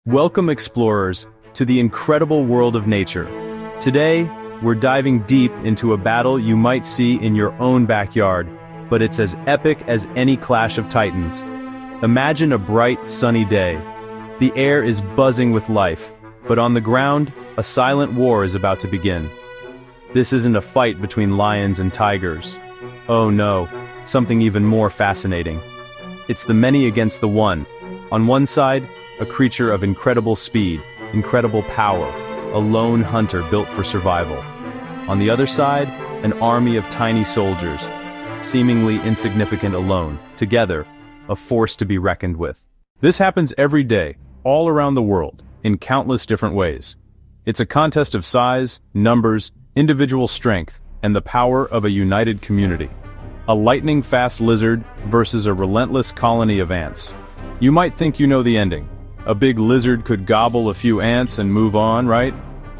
Welcome, explorers, to the incredible world of nature. Today, we're diving deep into a battle you might see in your own backyard, but it's as epic as any clash of titans. Imagine a bright, sunny day. The air is buzzing with life, but on the ground, a silent war is about to begin. This isn't a fight between lions and tigers. Oh no, something even more fascinating. It's the many against the one. On one side, a creature of incredible speed, incredible power, a lone hunter built for survival. On the other side, an army of tiny soldiers, seemingly insignificant alone, together, a force to be reckoned with. This happens every day, all around the world, in countless different ways. It's a contest of size, numbers, individual strength, and the power of a united community. A lightning-fast lizard versus a relentless colony of ants. You might think you know the ending. A big lizard could gobble a few ants and move on, right?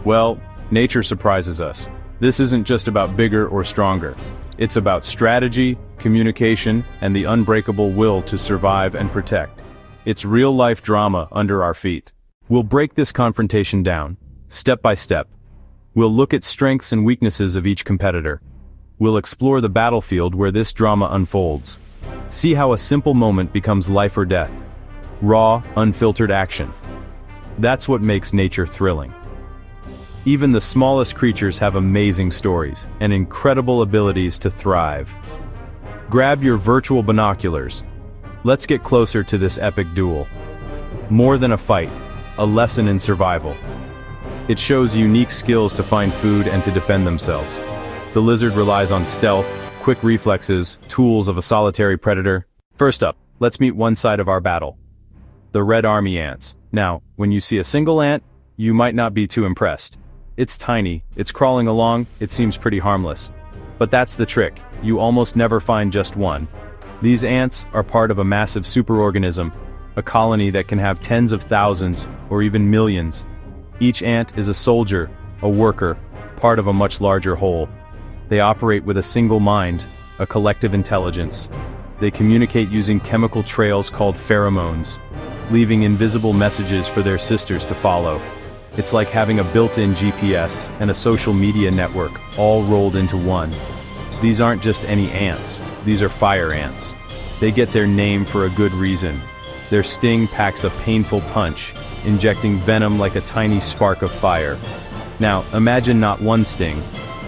Well, nature surprises us. This isn't just about bigger or stronger. It's about strategy, communication, and the unbreakable will to survive and protect. It's real-life drama under our feet. We'll break this confrontation down, step by step. We'll look at strengths and weaknesses of each competitor. We'll explore the battlefield where this drama unfolds. See how a simple moment becomes life or death. Raw, unfiltered action. That's what makes nature thrilling. Even the smallest creatures have amazing stories and incredible abilities to thrive. Grab your virtual binoculars. Let's get closer to this epic duel. More than a fight, a lesson in survival. It shows unique skills to find food and to defend themselves. The lizard relies on stealth, quick reflexes, tools of a solitary predator. First up, let's meet one side of our battle. The red army ants. Now, when you see a single ant, you might not be too impressed. It's tiny, it's crawling along, it seems pretty harmless. But that's the trick, you almost never find just one. These ants are part of a massive superorganism, a colony that can have tens of thousands, or even millions. Each ant is a soldier, a worker, part of a much larger whole. They operate with a single mind, a collective intelligence. They communicate using chemical trails called pheromones, leaving invisible messages for their sisters to follow. It's like having a built-in GPS and a social media network, all rolled into one. These aren't just any ants, these are fire ants. They get their name for a good reason. Their sting packs a painful punch, injecting venom like a tiny spark of fire. Now, imagine not one sting,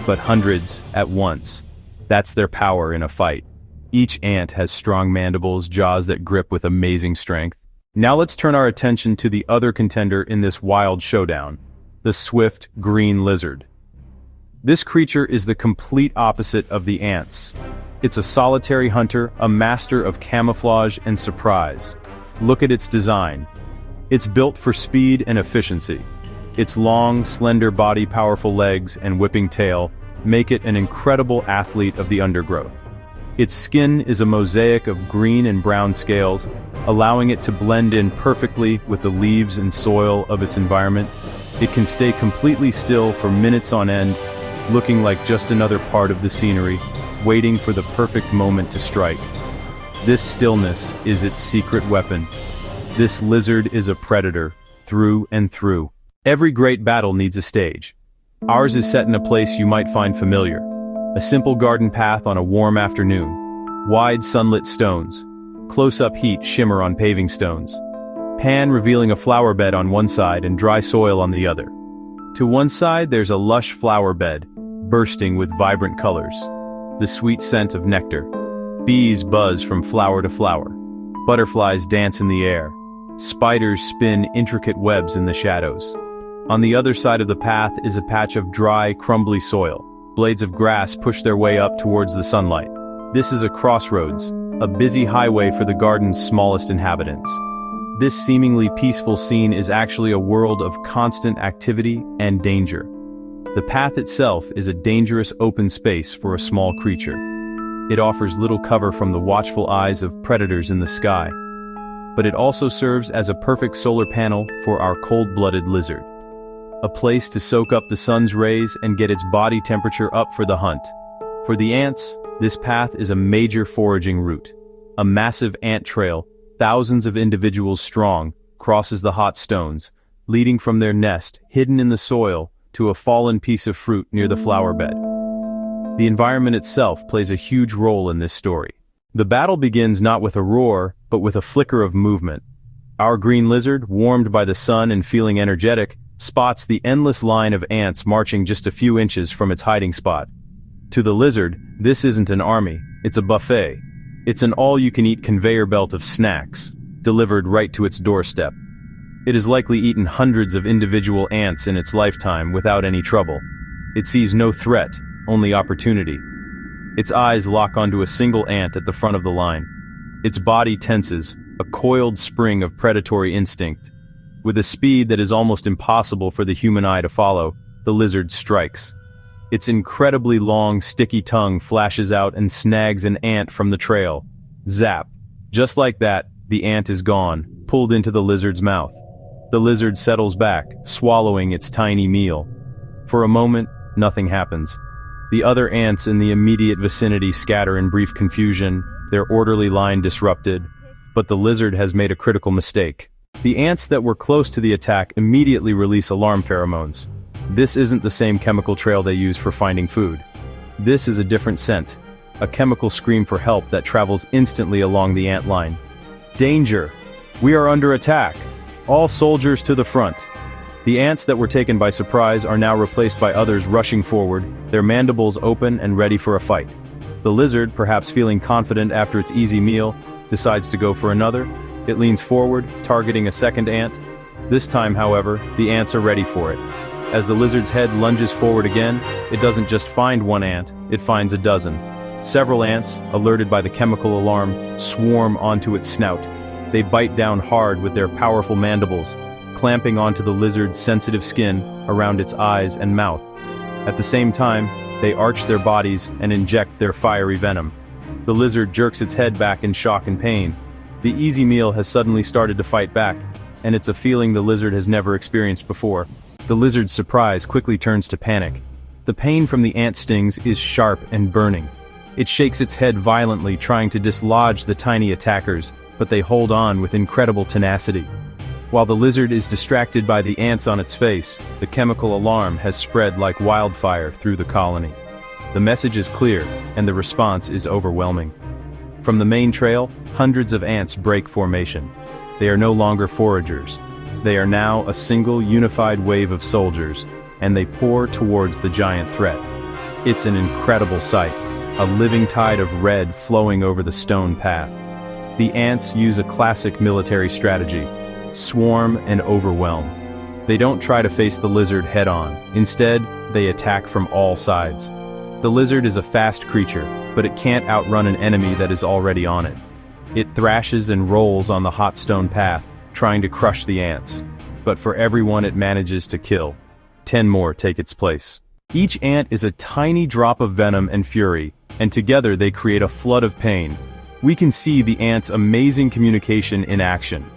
but hundreds at once. That's their power in a fight. Each ant has strong mandibles, jaws that grip with amazing strength. Now let's turn our attention to the other contender in this wild showdown, the swift green lizard. This creature is the complete opposite of the ants. It's a solitary hunter, a master of camouflage and surprise. Look at its design. It's built for speed and efficiency. Its long, slender body, powerful legs, and whipping tail make it an incredible athlete of the undergrowth. Its skin is a mosaic of green and brown scales, allowing it to blend in perfectly with the leaves and soil of its environment. It can stay completely still for minutes on end, looking like just another part of the scenery, waiting for the perfect moment to strike. This stillness is its secret weapon. This lizard is a predator, through and through. Every great battle needs a stage. Ours is set in a place you might find familiar. A simple garden path on a warm afternoon. Wide sunlit stones. Close-up heat shimmer on paving stones. Pan revealing a flower bed on one side and dry soil on the other. To one side there's a lush flower bed, bursting with vibrant colors. The sweet scent of nectar. Bees buzz from flower to flower. Butterflies dance in the air. Spiders spin intricate webs in the shadows. On the other side of the path is a patch of dry, crumbly soil. Blades of grass push their way up towards the sunlight. This is a crossroads, a busy highway for the garden's smallest inhabitants. This seemingly peaceful scene is actually a world of constant activity and danger. The path itself is a dangerous open space for a small creature. It offers little cover from the watchful eyes of predators in the sky. But it also serves as a perfect solar panel for our cold-blooded lizard. A place to soak up the sun's rays and get its body temperature up for the hunt. For the ants, this path is a major foraging route. A massive ant trail, thousands of individuals strong, crosses the hot stones, leading from their nest, hidden in the soil, to a fallen piece of fruit near the flower bed. The environment itself plays a huge role in this story. The battle begins not with a roar, but with a flicker of movement. Our green lizard, warmed by the sun and feeling energetic, spots the endless line of ants marching just a few inches from its hiding spot. To the lizard, this isn't an army, it's a buffet. It's an all-you-can-eat conveyor belt of snacks, delivered right to its doorstep. It has likely eaten hundreds of individual ants in its lifetime without any trouble. It sees no threat, only opportunity. Its eyes lock onto a single ant at the front of the line. Its body tenses, a coiled spring of predatory instinct. With a speed that is almost impossible for the human eye to follow, the lizard strikes. Its incredibly long, sticky tongue flashes out and snags an ant from the trail. Zap. Just like that, the ant is gone, pulled into the lizard's mouth. The lizard settles back, swallowing its tiny meal. For a moment, nothing happens. The other ants in the immediate vicinity scatter in brief confusion, their orderly line disrupted. But the lizard has made a critical mistake. The ants that were close to the attack immediately release alarm pheromones. This isn't the same chemical trail they use for finding food. This is a different scent, a chemical scream for help that travels instantly along the ant line. Danger! We are under attack! All soldiers to the front! The ants that were taken by surprise are now replaced by others rushing forward, their mandibles open and ready for a fight. The lizard, perhaps feeling confident after its easy meal, decides to go for another. It leans forward, targeting a second ant. This time, however, the ants are ready for it. As the lizard's head lunges forward again, it doesn't just find one ant, it finds a dozen. Several ants, alerted by the chemical alarm, swarm onto its snout. They bite down hard with their powerful mandibles, clamping onto the lizard's sensitive skin around its eyes and mouth. At the same time, they arch their bodies and inject their fiery venom. The lizard jerks its head back in shock and pain. The easy meal has suddenly started to fight back, and it's a feeling the lizard has never experienced before. The lizard's surprise quickly turns to panic. The pain from the ant stings is sharp and burning. It shakes its head violently, trying to dislodge the tiny attackers, but they hold on with incredible tenacity. While the lizard is distracted by the ants on its face, the chemical alarm has spread like wildfire through the colony. The message is clear, and the response is overwhelming. From the main trail, hundreds of ants break formation. They are no longer foragers. They are now a single unified wave of soldiers, and they pour towards the giant threat. It's an incredible sight, a living tide of red flowing over the stone path. The ants use a classic military strategy: swarm and overwhelm. They don't try to face the lizard head-on. Instead, they attack from all sides. The lizard is a fast creature, but it can't outrun an enemy that is already on it. It thrashes and rolls on the hot stone path, trying to crush the ants. But for every one it manages to kill, 10 more take its place. Each ant is a tiny drop of venom and fury, and together they create a flood of pain. We can see the ants' amazing communication in action.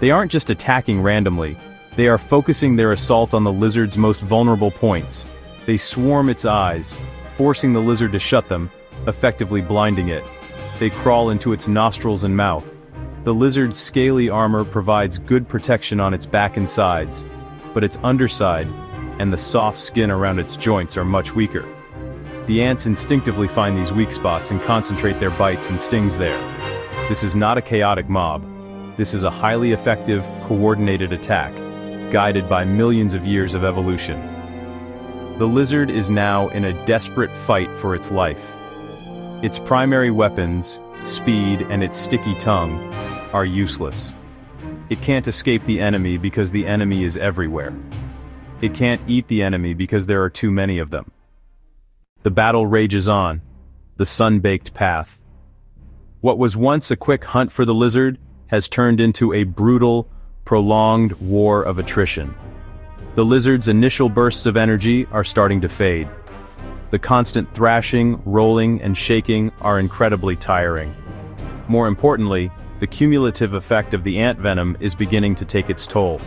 They aren't just attacking randomly, they are focusing their assault on the lizard's most vulnerable points. They swarm its eyes, forcing the lizard to shut them, effectively blinding it. They crawl into its nostrils and mouth. The lizard's scaly armor provides good protection on its back and sides, but its underside and the soft skin around its joints are much weaker. The ants instinctively find these weak spots and concentrate their bites and stings there. This is not a chaotic mob. This is a highly effective, coordinated attack, guided by millions of years of evolution. The lizard is now in a desperate fight for its life. Its primary weapons, speed and its sticky tongue, are useless. It can't escape the enemy because the enemy is everywhere. It can't eat the enemy because there are too many of them. The battle rages on, the sun-baked path. What was once a quick hunt for the lizard has turned into a brutal, prolonged war of attrition. The lizard's initial bursts of energy are starting to fade. The constant thrashing, rolling, and shaking are incredibly tiring. More importantly, the cumulative effect of the ant venom is beginning to take its toll.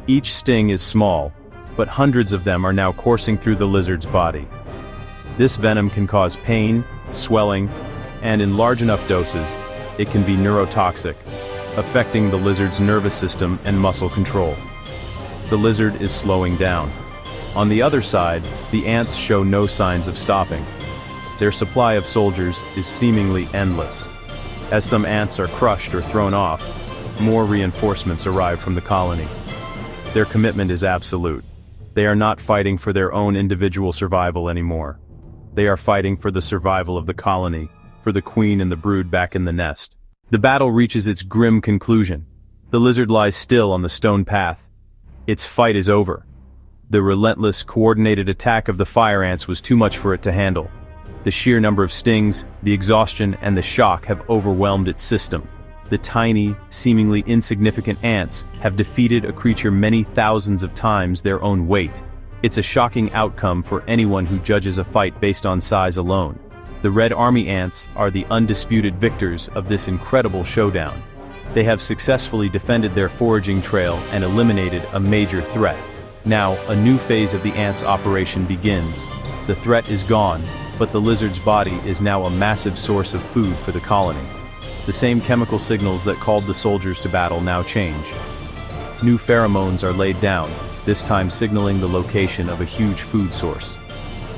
Each sting is small, but hundreds of them are now coursing through the lizard's body. This venom can cause pain, swelling, and in large enough doses, it can be neurotoxic. affecting the lizard's nervous system and muscle control. The lizard is slowing down. On the other side, the ants show no signs of stopping. Their supply of soldiers is seemingly endless. As some ants are crushed or thrown off, more reinforcements arrive from the colony. Their commitment is absolute. They are not fighting for their own individual survival anymore. They are fighting for the survival of the colony, for the queen and the brood back in the nest. The battle reaches its grim conclusion. The lizard lies still on the stone path. Its fight is over. The relentless, coordinated attack of the fire ants was too much for it to handle. The sheer number of stings, the exhaustion, and the shock have overwhelmed its system. The tiny, seemingly insignificant ants have defeated a creature many thousands of times their own weight. It's a shocking outcome for anyone who judges a fight based on size alone. The Red Army ants are the undisputed victors of this incredible showdown. They have successfully defended their foraging trail and eliminated a major threat. Now, a new phase of the ants' operation begins. The threat is gone, but the lizard's body is now a massive source of food for the colony. The same chemical signals that called the soldiers to battle now change. New pheromones are laid down, this time signaling the location of a huge food source.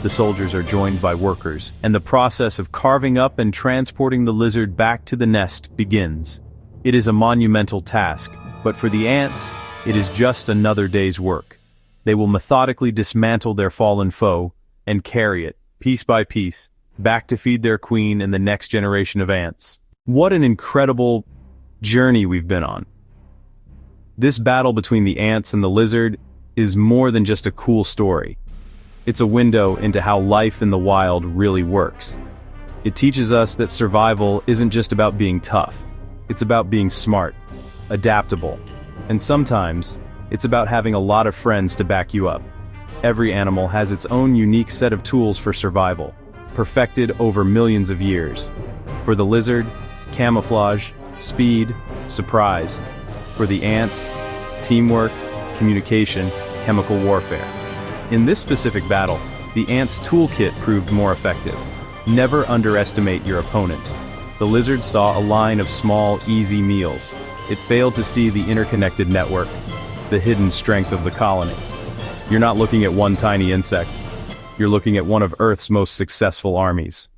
The soldiers are joined by workers, and the process of carving up and transporting the lizard back to the nest begins. It is a monumental task, but for the ants, it is just another day's work. They will methodically dismantle their fallen foe, and carry it, piece by piece, back to feed their queen and the next generation of ants. What an incredible journey we've been on. This battle between the ants and the lizard is more than just a cool story. It's a window into how life in the wild really works. It teaches us that survival isn't just about being tough. It's about being smart, adaptable, and sometimes it's about having a lot of friends to back you up. Every animal has its own unique set of tools for survival, perfected over millions of years. For the lizard, camouflage, speed, surprise. For the ants, teamwork, communication, chemical warfare. In this specific battle, the ants' toolkit proved more effective. Never underestimate your opponent. The lizard saw a line of small, easy meals. It failed to see the interconnected network, the hidden strength of the colony. You're not looking at one tiny insect. You're looking at one of Earth's most successful armies.